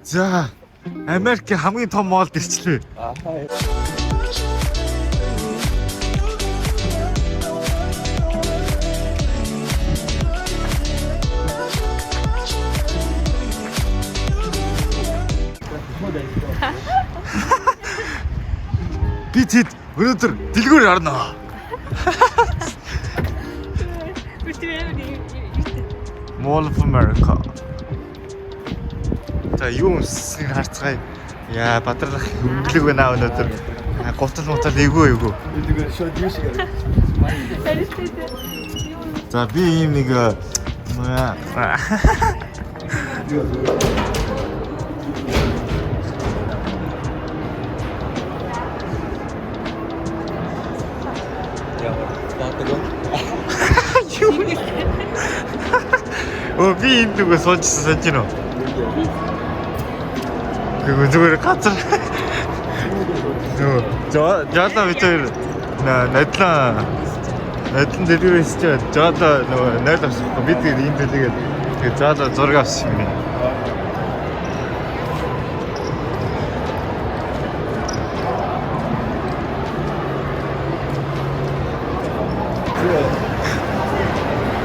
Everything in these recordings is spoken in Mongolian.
За Америкийн хамгийн том моолд ирчлээ. Би тэд өнөөдөр дэлгүүр орно. Mall of America. За юу өмссөн харцгаая. Яа бадрах өнгөлөг байна өнөөдөр. Гутал мутал эйгүү. За би ийм нэг би энэ нэг суучихсан санаж байна уу? Гүн зүгээр газар. Жаалаа битээр надлан дэлгэрээс ч жаалаа нөгөө найл авсан. Бид энэ дэлгээд тэгээ жаалаа зураг авсан юм.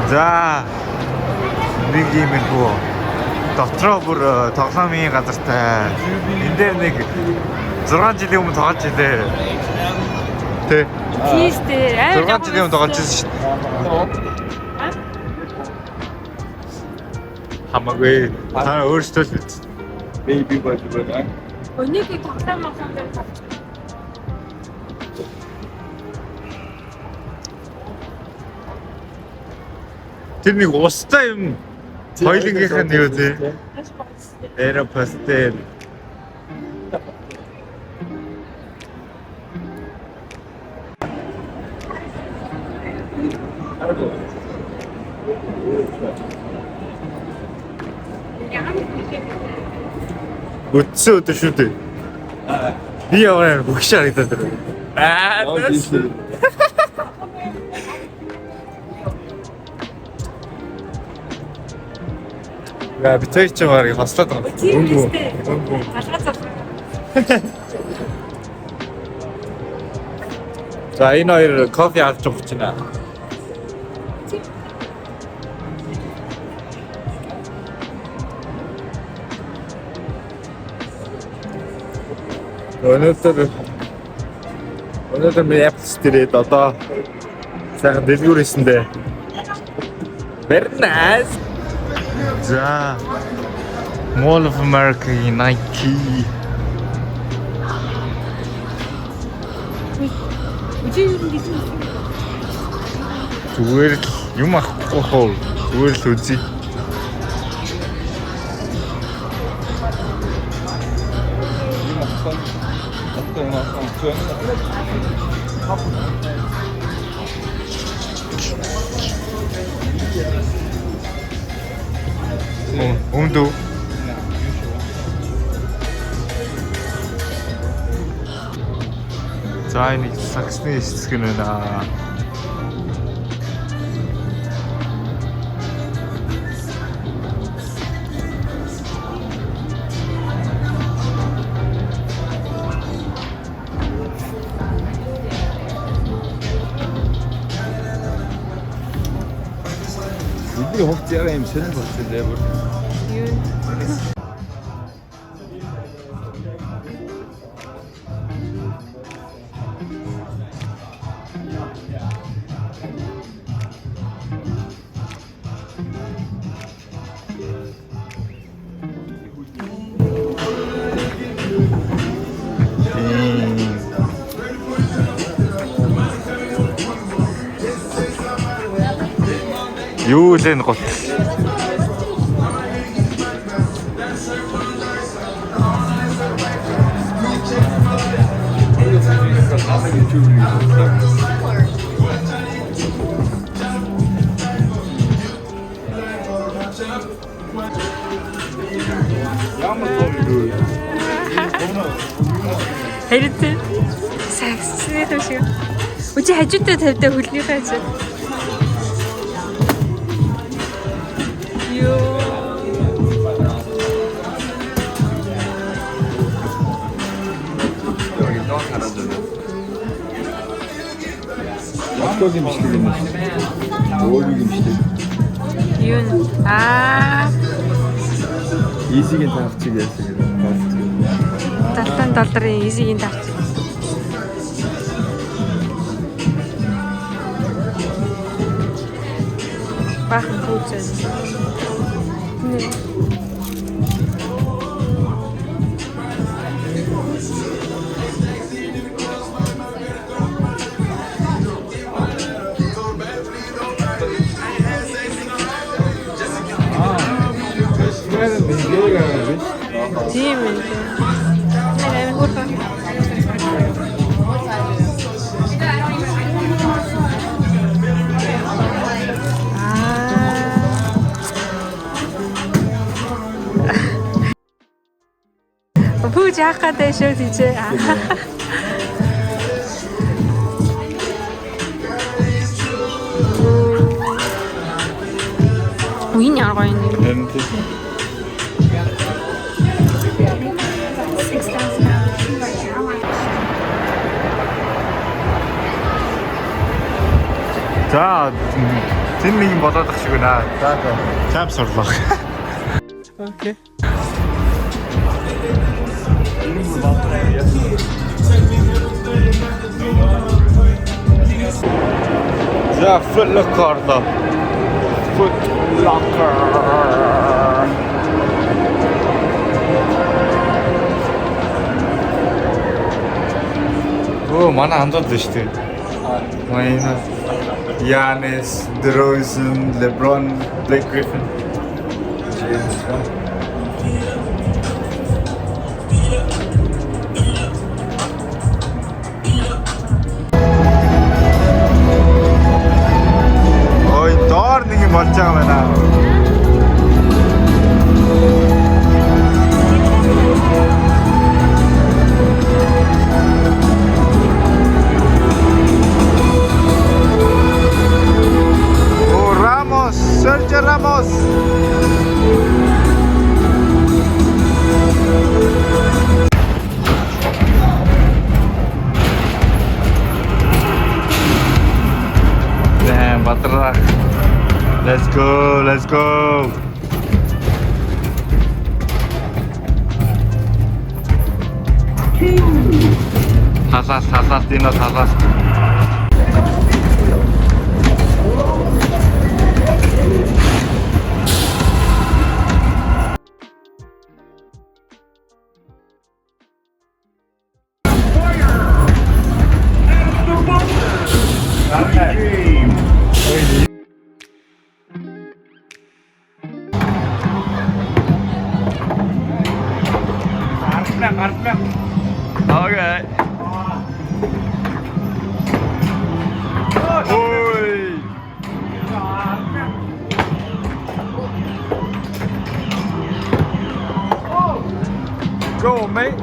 За нэг юм бүү. Дотроо бүр тоглоомын газартай. Энд дээр нэг 6 жилийн өмнө тоглож илээ. Тэ. Тийштэй. 6 жилийн өмнө тоглож ирсэн шүү дээ. Хамаагүй. Та өөрсдөө л үз. Baby бод. Өнөөгийн тоглоом масан дээр Тэр нэг устай юм. Хоёлынгийнх нь юу вэ? Аэропостел. Үтсээ өдөр шүү дээ. Би яваа бүгш харагдаад байна. Я битээ ч байгаа хослоод байгаа. Өнгөө. Галгаж авсан. За энэ хоёр кофе авч явах чинь. Өнөөдөр Minneapolis дээрээ одоо сайхан дэлгүүр хийсэндээ. Very nice. За Mall of America Nike. Зүгээр л юм авахгүй хөө. Зүгээр л үзье. Өмдөө. За энэ саксны эсгэн байна. Бидний хувьд яг юм сонир болсон лээ бүр. Юу л энэ гот. Хайртай. Саксны төшөө. Үчи хажуутай тавьдаа хөлнийхээ хажуу. Ёо. Что гимштиги? Оли гимштиги. Юу? Easy-гийн тавчиг яасан гэдэг. $7 easy-ийн тавч. Бахан пүүцэн. Тийм ээ. Нэр хурдан. Пүүж яах гэдэг шүү тийчээ. Үин яаргаа юм. Харин тийм. За тэн нэг юм болоод ах шиг байна. За чамп сурлах. Окей. За Foot Locker. Foot Locker. Оо манай хамтад дээ шүү дээ. Манай Giannis, DeRozan, LeBron, Blake Griffin. Ой, доор нэг юм болж байгаа байна. Sergio Ramos. Damn, Batra. Let's go, let's go. Hasas, Dino, hasas. Okay. Oi. Go, mate.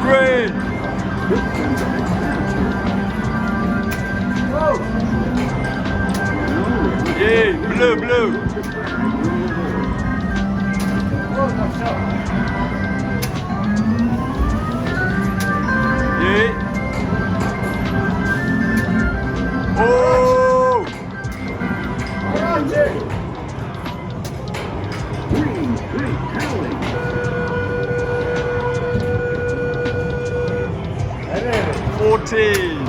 Great. Yay, blue. Yay. Oh. Green, 14.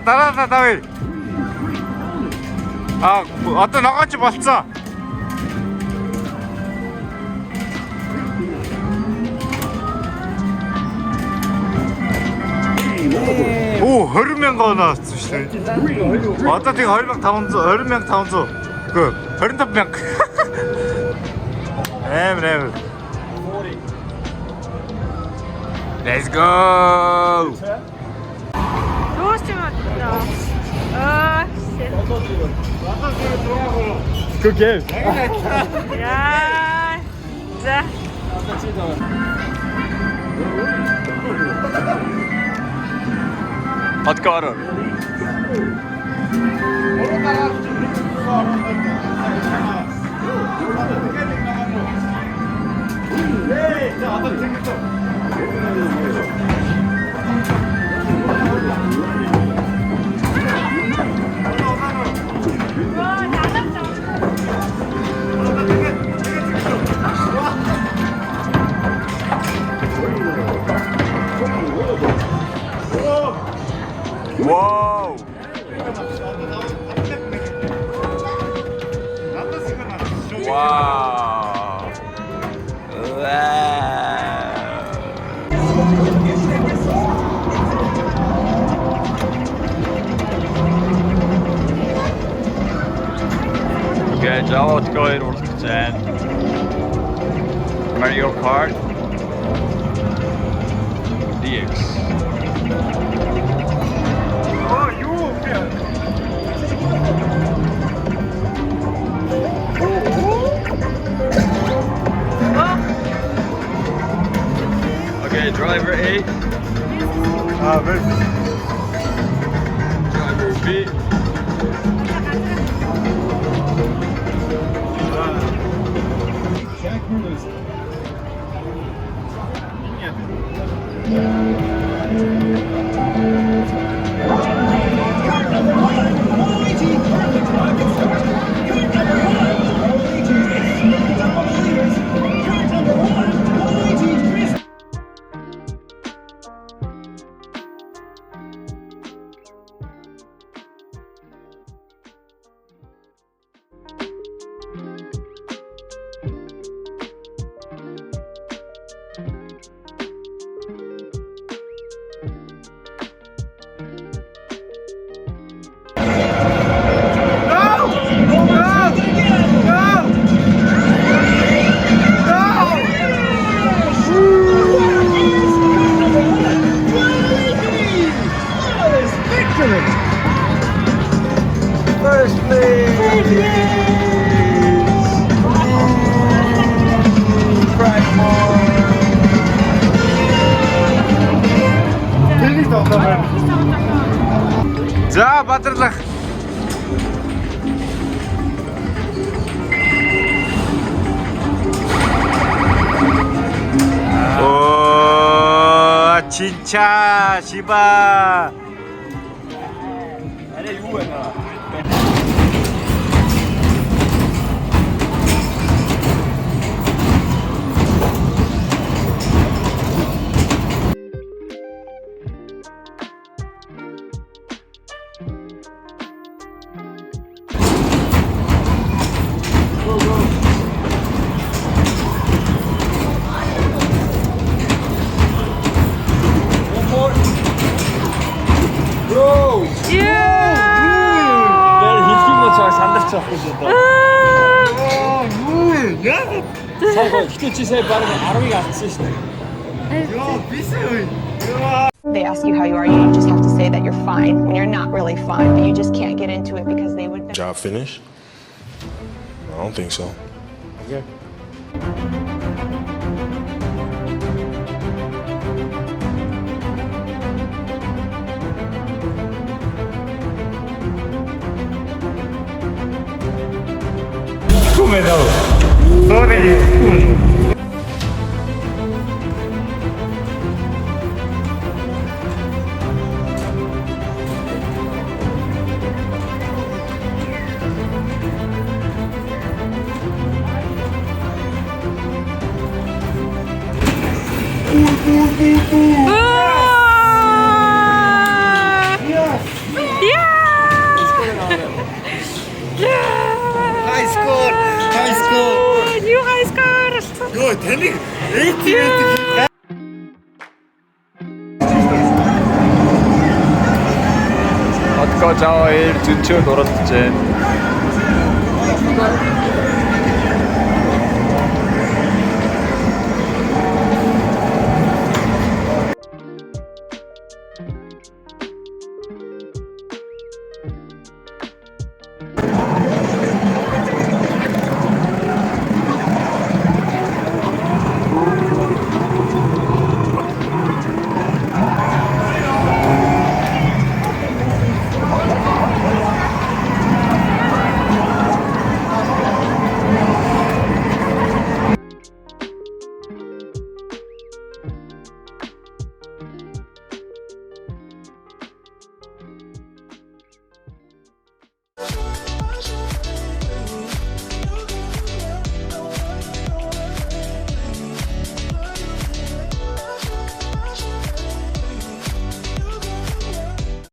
Дараалаа давай. Одоо ногооч болцсон. Оо 20,000 оноо авсан шүү дээ. Одоо тийм 20,500. Үгүй 25,000. Амар. Let's go. Тост юм аа. 아, 씨. Good game. 야, 진짜. Hadi Karan. 와우. 와우. Okay, Java tkoin wordt gezien. Mario Kart DX. Okay, driver A, 아, 왜? driver B. First 자, батырлық. 오, 진짜 시바. They ask you how you are, you just have to say that you're fine when you're not really fine, but you just can't get into it because they would. Job finished? I don't think so. Okay. Hadi Java 1 준출 노릇진.